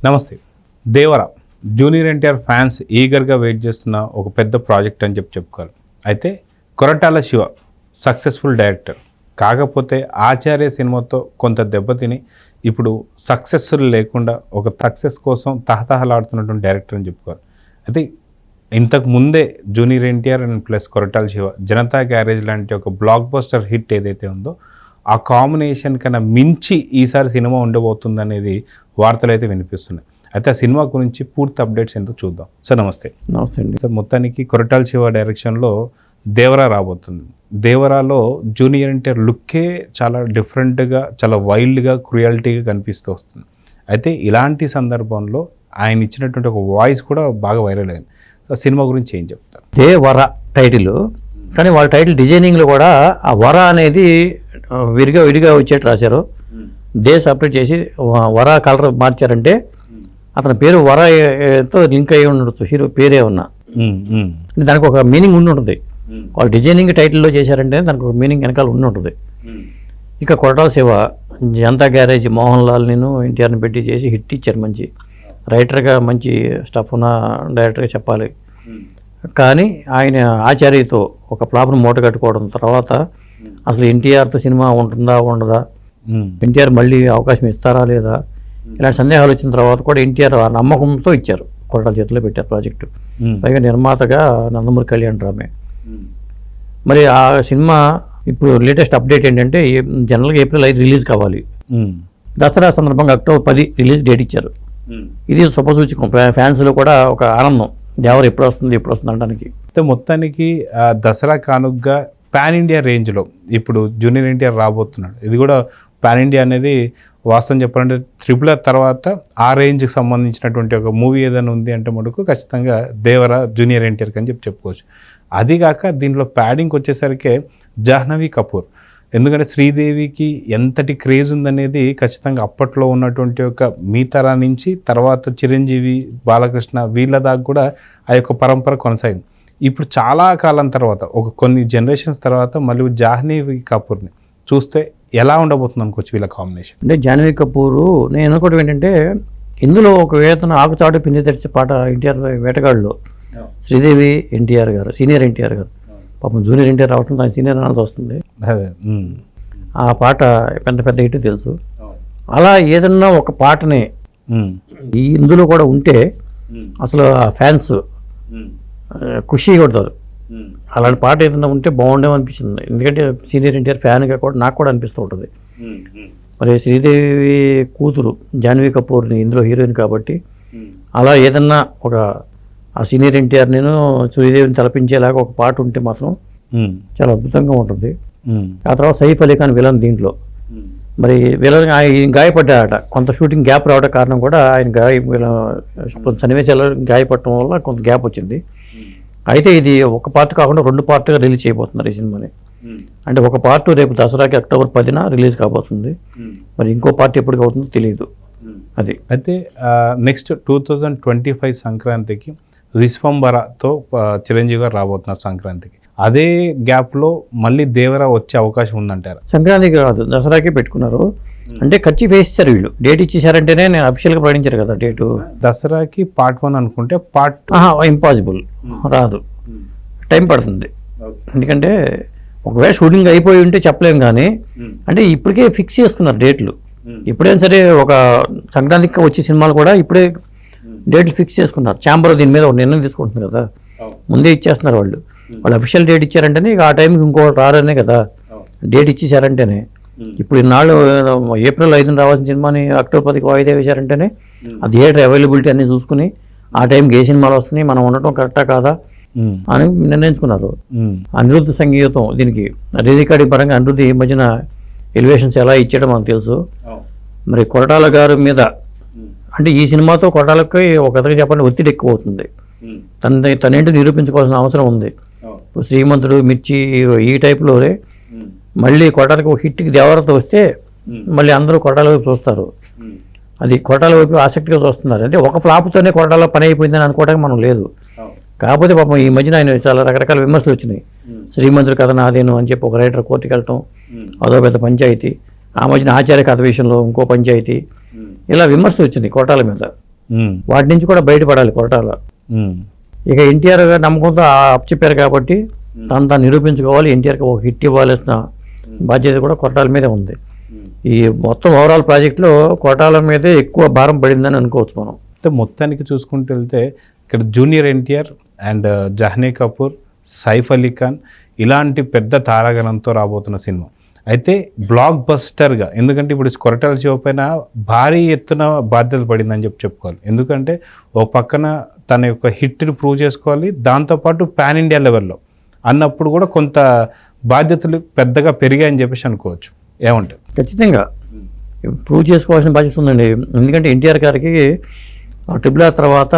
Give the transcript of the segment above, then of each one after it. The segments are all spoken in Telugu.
నమస్తే. దేవర జూనియర్ ఎన్టీఆర్ ఫ్యాన్స్ ఈగర్గా వెయిట్ చేస్తున్న ఒక పెద్ద ప్రాజెక్ట్ అని చెప్పుకోవాలి. అయితే కొరటాల శివ సక్సెస్ఫుల్ డైరెక్టర్, కాకపోతే ఆచార్య సినిమాతో కొంత దెబ్బతిని ఇప్పుడు సక్సెస్ లేకుండా ఒక సక్సెస్ కోసం తహతహలాడుతున్నటువంటి డైరెక్టర్ అని చెప్పుకోవాలి. అయితే ఇంతకు ముందే junior NTR and plus Koratala Shiva Janata garage లాంటి ఒక బ్లాక్ బస్టర్ హిట్ ఏదైతే ఉందో ఆ కాంబినేషన్ కన్నా మించి ఈసారి సినిమా ఉండబోతుంది అనేది వార్తలు అయితే వినిపిస్తున్నాయి. అయితే ఆ సినిమా గురించి పూర్తి అప్డేట్స్ ఎంతో చూద్దాం. సార్ నమస్తే. నమస్తే అండి. సార్ మొత్తానికి కొరటాల శివ డైరెక్షన్లో దేవరా రాబోతుంది. దేవరాలో జూనియర్ ఎన్టీఆర్ లుక్కే చాలా డిఫరెంట్గా, చాలా వైల్డ్గా, క్రుయాలిటీగా కనిపిస్తూ వస్తుంది. అయితే ఇలాంటి సందర్భంలో ఆయన ఇచ్చినటువంటి ఒక వాయిస్ కూడా బాగా వైరల్ అయింది. సినిమా గురించి ఏం చెప్తారు? దేవర టైటిల్, కానీ వాళ్ళ టైటిల్ డిజైనింగ్లో కూడా ఆ వర అనేది విడిగా వచ్చేట్టు రాశారు. సపరేట్ చేసి వర కలర్ మార్చారంటే అతని పేరు వరతో లింక్ అయ్యి ఉండొచ్చు, హీరో పేరే ఉన్నా. దానికి ఒక మీనింగ్ ఉండి ఉంటుంది. వాళ్ళు డిజైనింగ్ టైటిల్లో చేశారంటే దానికి ఒక మీనింగ్ వెనకాల ఉండి ఉంటుంది. ఇక కొరటాల శివ జనతా గ్యారేజ్ మోహన్ లాల్ నేను ఎన్టీఆర్ని పెట్టి చేసి హిట్ ఇచ్చారు. మంచి రైటర్గా, మంచి స్టఫ్ ఉన్న డైరెక్టర్గా చెప్పాలి. కానీ ఆయన ఆచార్యతో ఒక ఫ్లాప్ను మూట కట్టుకోవడం తర్వాత అసలు ఎన్టీఆర్తో సినిమా ఉంటుందా ఉండదా, ఎన్టీఆర్ మళ్ళీ అవకాశం ఇస్తారా లేదా, ఇలాంటి సందేహాలు వచ్చిన తర్వాత కూడా ఎన్టీఆర్ ఆ నమ్మకంతో ఇచ్చారు, కొరటాల చేతిలో పెట్టారు ప్రాజెక్టు. పైగా నిర్మాతగా నందమూరి కళ్యాణ్ రామే. మరి ఆ సినిమా ఇప్పుడు లేటెస్ట్ అప్డేట్ ఏంటంటే జనరల్గా April 5 రిలీజ్ కావాలి. దసరా సందర్భంగా October 10 రిలీజ్ డేట్ ఇచ్చారు. ఇది శుభసూచకం. ఫ్యాన్స్లో కూడా ఒక ఆనందం, దేవర ఎప్పుడు వస్తుంది అనడానికి. మొత్తానికి దసరా కానుగ్గా పాన్ ఇండియా రేంజ్లో ఇప్పుడు జూనియర్ ఎన్టీఆర్ రాబోతున్నాడు. ఇది కూడా పాన్ ఇండియా అనేది వాస్తవం చెప్పాలంటే RRR తర్వాత ఆ రేంజ్కి సంబంధించినటువంటి ఒక మూవీ ఏదైనా ఉంది అంటే మటుకు ఖచ్చితంగా దేవర జూనియర్ ఎన్టీఆర్కి అని చెప్పుకోవచ్చు. అదిగాక దీంట్లో ప్యాడింగ్ వచ్చేసరికి జాహ్నవి కపూర్, ఎందుకంటే శ్రీదేవికి ఎంతటి క్రేజ్ ఉందనేది ఖచ్చితంగా అప్పట్లో ఉన్నటువంటి ఒక మీ తరా నుంచి తర్వాత చిరంజీవి, బాలకృష్ణ వీళ్ళ దాకా కూడా ఆ యొక్క పరంపర కొనసాగింది. ఇప్పుడు చాలా కాలం తర్వాత, ఒక కొన్ని జనరేషన్స్ తర్వాత మళ్ళీ జాహ్నవి కపూర్ని చూస్తే ఎలా ఉండబోతుంది అనుకోవచ్చు వీళ్ళ కాంబినేషన్? అంటే జాహ్నవి కపూర్, నేను అనుకోవడం ఏంటంటే ఇందులో ఒక వేతన ఆకుచాటు పిండి తెరిచే పాట ఎన్టీఆర్ వేటగాడులో శ్రీదేవి ఎన్టీఆర్ గారు, సీనియర్ ఎన్టీఆర్ గారు, పాపం జూనియర్ ఎన్టీఆర్ రావటం దాని సీనియర్ అనాల్సి వస్తుంది. ఆ పాట పెద్ద హిట్ తెలుసు. అలా ఏదన్నా ఒక పాటని ఇందులో కూడా ఉంటే అసలు ఆ ఫ్యాన్స్ ఖుషి కొడతారు. అలాంటి పాట ఏదైనా ఉంటే బాగుండేమో అనిపించింది. ఎందుకంటే సీనియర్ ఎన్టీఆర్ ఫ్యాన్గా కూడా నాకు కూడా అనిపిస్తూ ఉంటుంది. మరి శ్రీదేవి కూతురు జాహ్నవి కపూర్ని ఇందులో హీరోయిన్ కాబట్టి అలా ఏదన్నా ఒక ఆ సీనియర్ ఎన్టీఆర్ నేను శ్రీదేవిని తలపించేలాగా ఒక పాట ఉంటే మాత్రం చాలా అద్భుతంగా ఉంటుంది. ఆ తర్వాత సైఫ్ అలీ ఖాన్ విలన్ దీంట్లో. మరి విలన్ ఆయన గాయపడ్డాడట, కొంత షూటింగ్ గ్యాప్ రావడం కారణం కూడా ఆయన సన్నివేశాలు గాయపడటం వల్ల కొంత గ్యాప్ వచ్చింది. అయితే ఇది ఒక పార్ట్ కాకుండా 2 పార్ట్గా రిలీజ్ చేయబోతున్నారు ఈ సినిమాని. అంటే ఒక పార్ట్ రేపు దసరాకి October 10న రిలీజ్ కాబోతుంది. మరి ఇంకో పార్ట్ ఎప్పటికి అవుతుందో తెలియదు. అది అయితే నెక్స్ట్ 2025 సంక్రాంతికి విశ్వంబరతో చిరంజీవి గారు రాబోతున్నారు సంక్రాంతికి. అదే గ్యాప్లో మళ్ళీ దేవర వచ్చే అవకాశం ఉందంటారు? సంక్రాంతికి కాదు, దసరాకి పెట్టుకున్నారు. అంటే ఖర్చు వేసేసారు వీళ్ళు. డేట్ ఇచ్చేసారంటేనే నేను అఫీషియల్గా ప్రకటించారు కదా డేటు. దసరాకి Part 1 అనుకుంటే పార్ట్ ఇంపాసిబుల్, రాదు, టైం పడుతుంది. ఎందుకంటే ఒకవేళ షూటింగ్ అయిపోయి ఉంటే చెప్పలేం. కానీ అంటే ఇప్పటికే ఫిక్స్ చేసుకున్నారు డేట్లు. ఎప్పుడైనా సరే ఒక సంక్రాంతికి వచ్చే సినిమాలు కూడా ఇప్పుడే డేట్లు ఫిక్స్ చేసుకున్నారు. ఛాంబర్ దీని మీద ఒక నిర్ణయం తీసుకుంటుంది కదా, ముందే ఇచ్చేస్తున్నారు వాళ్ళు. వాళ్ళు అఫీషియల్ డేట్ ఇచ్చారంటేనే ఇక ఆ టైంకి ఇంకోటి రారనే కదా డేట్ ఇచ్చేసారంటేనే. ఇప్పుడు ఇన్నాళ్ళు April 5న రావాల్సిన సినిమాని October 10కి వాయిదా వేశారంటేనే ఆ థియేటర్ అవైలబిలిటీ అన్ని చూసుకుని ఆ టైంకి ఏ సినిమాలు వస్తున్నాయి, మనం ఉండటం కరెక్టా కాదా అని నిర్ణయించుకున్నారు. అనిరుద్ధ్ సంగీతం దీనికి రికార్డింగ్ పరంగా అనిరుద్ధ్ ఈ మధ్యన ఎలివేషన్స్ ఎలా ఇచ్చాడో మనకు తెలుసు. మరి కొరటాల గారి మీద అంటే ఈ సినిమాతో కొరటాలకి ఒక కథగా చెప్పండి ఒత్తిడి ఎక్కువ అవుతుంది. తనేంటో నిరూపించుకోవాల్సిన అవసరం ఉంది. శ్రీమంతుడు, మిర్చి ఈ టైప్లోనే మళ్ళీ కొరటాలకి ఒక హిట్కి దేవరతో వస్తే మళ్ళీ అందరూ కొరటాల వైపు చూస్తారు. అది కొరటాల వైపు ఆసక్తిగా చూస్తున్నారు. అంటే ఒక ఫ్లాప్తోనే కొరటాల పని అయిపోయిందని అనుకోవడానికి మనం లేదు. కాకపోతే పాపం ఈ మధ్యన ఆయన చాలా రకరకాల విమర్శలు వచ్చినాయి. శ్రీమంతుడు కథ నాదేను అని చెప్పి ఒక రైటర్ కోర్టుకి వెళ్ళటం, అదో పెద్ద పంచాయతీ. ఆ మధ్యన ఆచార్య కథ విషయంలో ఇంకో పంచాయతీ, ఇలా విమర్శలు వచ్చింది కోటాల మీద. వాటి నుంచి కూడా బయటపడాలి కొరటాల. ఇక ఎన్టీఆర్ గారు నమ్మకంతో అప్పచెప్పారు కాబట్టి తను తాను నిరూపించుకోవాలి, ఎన్టీఆర్కి ఒక హిట్ ఇవ్వాల్సిన బాధ్యత కూడా కొరటాల మీదే ఉంది. ఈ మొత్తం ఓవరాల్ ప్రాజెక్ట్లో కొరటాల మీదే ఎక్కువ భారం పడిందని అనుకోవచ్చు మనం. అయితే మొత్తానికి చూసుకుంటూ వెళ్తే ఇక్కడ జూనియర్ ఎన్టీఆర్ అండ్ జహ్నీ కపూర్, సైఫ్ అలీ ఖాన్ ఇలాంటి పెద్ద తారాగణంతో రాబోతున్న సినిమా అయితే బ్లాక్ బస్టర్గా, ఎందుకంటే ఇప్పుడు కొరటాల శివ పైన భారీ ఎత్తున బాధ్యత పడిందని చెప్పుకోవాలి. ఎందుకంటే ఓ పక్కన తన యొక్క హిట్ని ప్రూవ్ చేసుకోవాలి, దాంతోపాటు పాన్ ఇండియా లెవెల్లో అన్నప్పుడు కూడా కొంత బాధ్యతలు పెద్దగా పెరిగాయని చెప్పేసి అనుకోవచ్చు. ఏమంటారు? ఖచ్చితంగా ప్రూవ్ చేసుకోవాల్సిన బాధ్యత ఉందండి. ఎందుకంటే ఎన్టీఆర్ గారికి RRR తర్వాత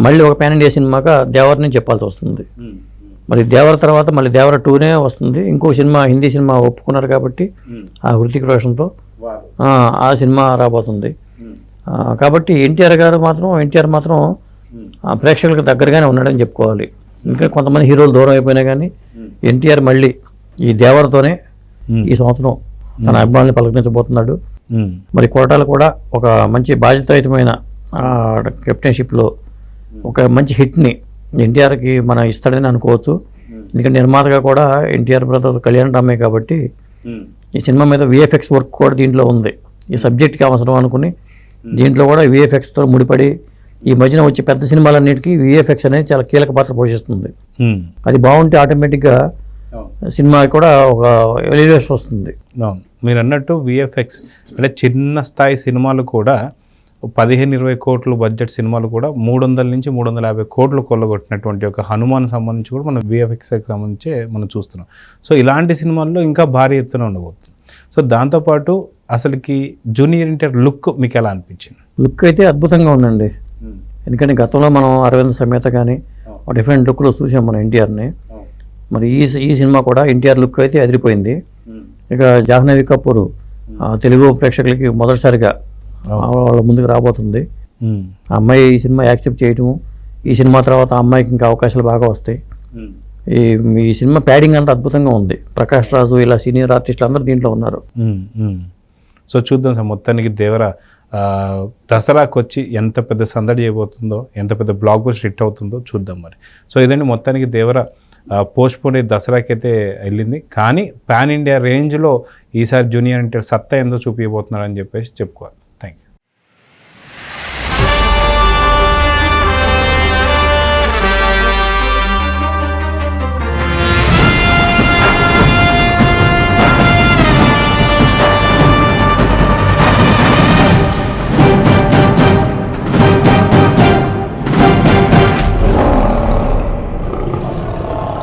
మళ్ళీ ఒక పాన్ ఇండియా సినిమాగా దేవరని చెప్పాల్సి వస్తుంది. మరి దేవర తర్వాత మళ్ళీ దేవర 2నే వస్తుంది. ఇంకో సినిమా హిందీ సినిమా ఒప్పుకున్నారు కాబట్టి ఆ హృతిక్ రోషన్తో ఆ సినిమా రాబోతుంది. కాబట్టి ఎన్టీఆర్ మాత్రం ప్రేక్షకులకు దగ్గరగానే ఉన్నాడని చెప్పుకోవాలి. ఇంకా కొంతమంది హీరోలు దూరం అయిపోయినా కానీ ఎన్టీఆర్ మళ్ళీ ఈ దేవరతోనే ఈ సంవత్సరం తన అభిమానులు పలకరించబోతున్నాడు. మరి కొరటాల కూడా ఒక మంచి బాధ్యతాయుతమైన కెప్టెన్షిప్లో ఒక మంచి హిట్ని ఎన్టీఆర్కి మన ఇస్తాడని అనుకోవచ్చు. ఎందుకంటే నిర్మాతగా కూడా ఎన్టీఆర్ బ్రదర్ కళ్యాణ్ రామయ్య కాబట్టి ఈ సినిమా మీద VFX వర్క్ కూడా దీంట్లో ఉంది. ఈ సబ్జెక్ట్కి అవసరం అనుకుని దీంట్లో కూడా VFXతో ముడిపడి ఈ మధ్యన వచ్చే పెద్ద సినిమాలన్నిటికీ VFX అనేది చాలా కీలక పాత్ర పోషిస్తుంది. అది బాగుంటే ఆటోమేటిక్గా సినిమా కూడా ఒక ఎలివేషన్ వస్తుంది. మీరు అన్నట్టు VFX అంటే చిన్న స్థాయి సినిమాలు కూడా 15-20 కోట్లు బడ్జెట్ సినిమాలు కూడా 300 నుంచి 350 కోట్లు కొల్లగొట్టినటువంటి ఒక హనుమాన్ సంబంధించి కూడా మనం VFXకి సంబంధించి మనం చూస్తున్నాం. సో ఇలాంటి సినిమాల్లో ఇంకా భారీ ఎత్తున ఉండబోతుంది. సో దాంతోపాటు అసలుకి జూనియర్ ఎన్టీఆర్ లుక్ మీకు ఎలా అనిపించింది? లుక్ అయితే అద్భుతంగా ఉందండి. ఎందుకంటే గతంలో మనం అరవింద్ సమేత కానీ డిఫరెంట్ లుక్లో చూసాం మనం ఎన్టీఆర్ని. మరి ఈ సినిమా కూడా ఎన్టీఆర్ లుక్ అయితే అదిరిపోయింది. ఇక జాహ్నవి కపూర్ తెలుగు ప్రేక్షకులకి మొదటిసారిగా వాళ్ళ ముందుకు రాబోతుంది. ఆ అమ్మాయి ఈ సినిమా యాక్సెప్ట్ చేయటము, ఈ సినిమా తర్వాత ఆ అమ్మాయికి ఇంకా అవకాశాలు బాగా వస్తాయి. ఈ సినిమా ప్యాడింగ్ అంతా అద్భుతంగా ఉంది. ప్రకాష్ రాజు ఇలా సీనియర్ ఆర్టిస్టులు అందరూ దీంట్లో ఉన్నారు. సో చూద్దాం సార్, మొత్తానికి దేవర దసరాకు వచ్చి ఎంత పెద్ద సందడి చేయబోతుందో, ఎంత పెద్ద బ్లాక్ బస్టర్ హిట్ అవుతుందో చూద్దాం మరి. సో ఇదండి మొత్తానికి దేవర పోస్ట్పోన్ దసరాకి అయితే వెళ్ళింది, కానీ పాన్ ఇండియా రేంజ్లో ఈసారి జూనియర్ ఎన్టీఆర్ సత్తా ఏందో చూపించబోతున్నారని చెప్పేసి చెప్పుకోవాలి.